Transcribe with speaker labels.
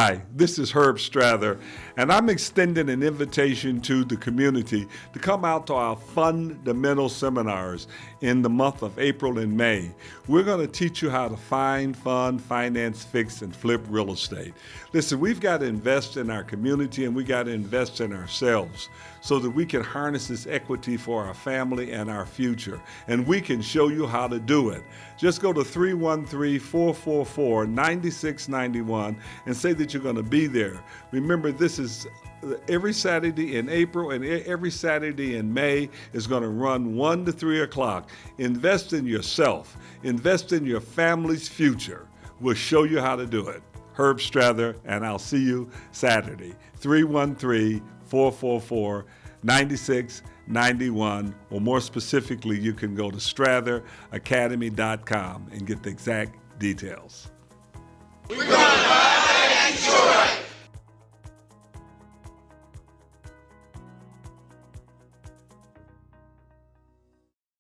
Speaker 1: Hi, this is Herb Strather, and I'm extending an invitation to the community to come out to our fundamental seminars in the month of April and May. We're going to teach you how to find, fund, finance, fix, and flip real estate. Listen, we've got to invest in our community and we got to invest in ourselves so that we can harness this equity for our family and our future. And we can show you how to do it. Just go to 313-444-9691 and say that you're going to be there. Remember, this is every Saturday in April and every Saturday in May is going to run 1 to 3 o'clock. Invest in yourself. Invest in your family's future. We'll show you how to do it. Herb Strather, and I'll see you Saturday, 313-444-9691, or more specifically, you can go to stratheracademy.com and get the exact details.
Speaker 2: We're gonna